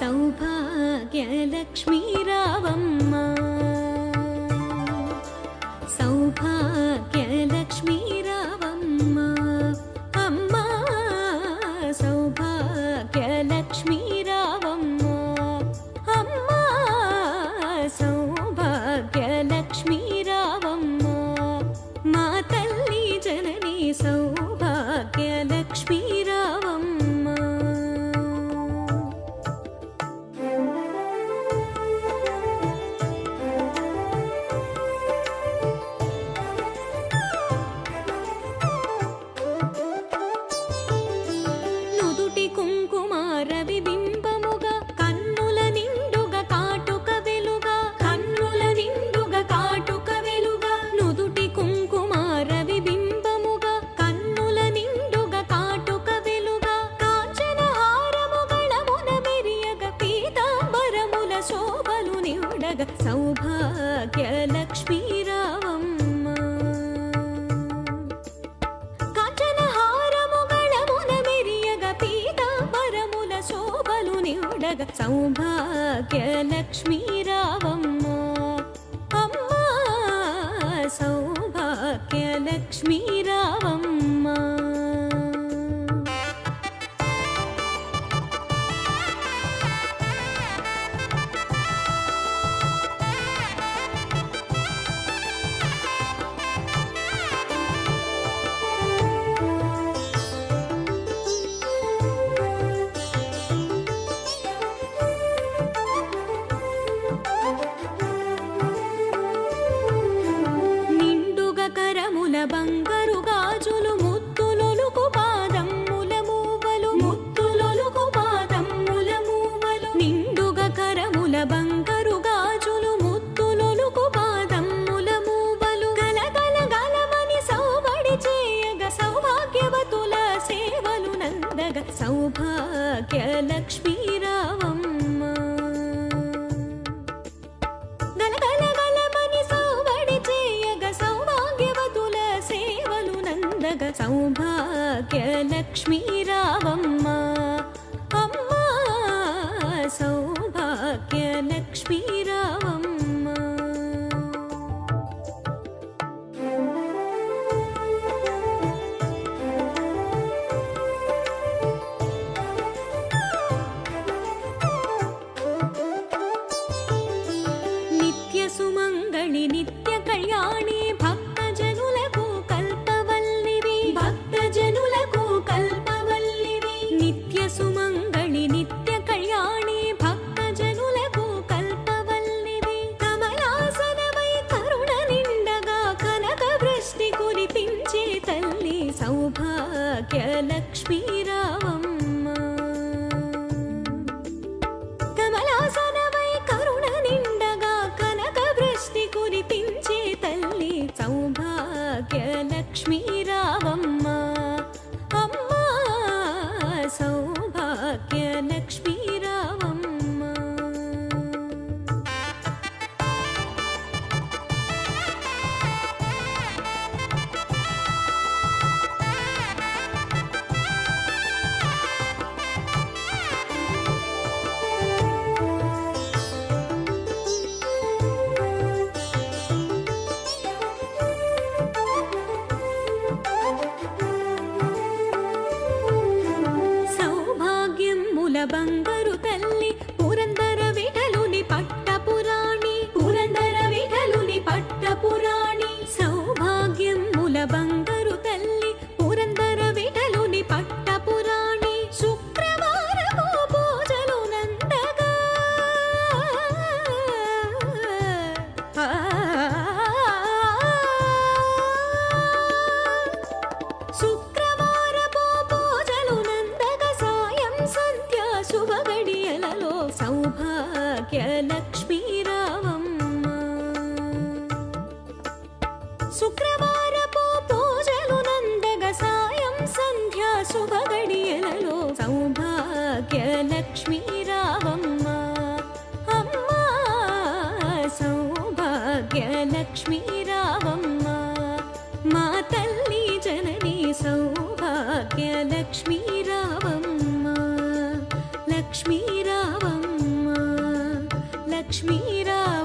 सौभाग्यलक्ष्मी रावम्म सौभाग्यलक्ष्मी रावम्म अम्मा सौभाग्यलक्ष्मी रावम्म अम्मा सौभाग्यलक्ष्मी रावम्म मा तल्ली जननी सौभाग्यलक्ष्मी रावम्म सौभाग्यलक्ष्मी रावम्म कांचनहारमुगळमुन मेरियग पीतांबरमुल शोभलु निउडग सौभाग्यलक्ष्मी रावम्म अम्मा सौभाग्यलक्ष्मी रावम्म బంగారు గాజులు ముత్తులొలుకు పాదమ్ముల మూవలు ముత్తులొలుకు పాదమ్ముల మూవలు నిండుగా కరముల బంగారు గాజులు ముత్తులొలుకు పాదమ్ముల మూవలు గలగల గలమని సౌబడి చేయగ సౌభాగ్యవతుల సేవలు నందగ సౌభాగ్యలక్ష్మీ రావమ్మ सौभाग्यलक्ष्मी रावम्म अम्मा सौभाग्यलक्ष्मी रावम्म नित्य सुमंगली नित्य कल्याणी సుమంగళి నిత్య కళ్యాణి భక్తజనులకు కల్పవల్లివి కమలాసనమై కరుణ నిండగా కనక వృష్టి కురిపించే తల్లి సౌభాగ్యలక్ష్మీ రావమ్మ కమలాసనమై కరుణ నిండగా కనక వృష్టి కురిపించే తల్లి సౌభాగ్యలక్ష్మీ రావమ్మ అమ్మా सौभाग्यलक्ष्मी रावम्म బంగారు తల్లి పురందర విఠలుని పట్టపురాణి పురందర విఠలుని పట్టపురాణి సౌభాగ్యముల బంగారు తల్లి పురందర విఠలుని పట్టపురాణి శుక్రవారము పూజలు నందగా సౌభాగ్యలక్ష్మీ రావమ్మ శుక్రవారపు పూజలు నందగ సాయం సంధ్యా శుభ గడియలలో సౌభాగ్యలక్ష్మీ రావమ్మ అమ్మా సౌభాగ్యలక్ష్మీ రావమ్మ మా తల్లి జననీ సౌభాగ్యలక్ష్మీ రావమ్మ లక్ష్మీ రావమ్మ లక్ష్మీ రావమ్మ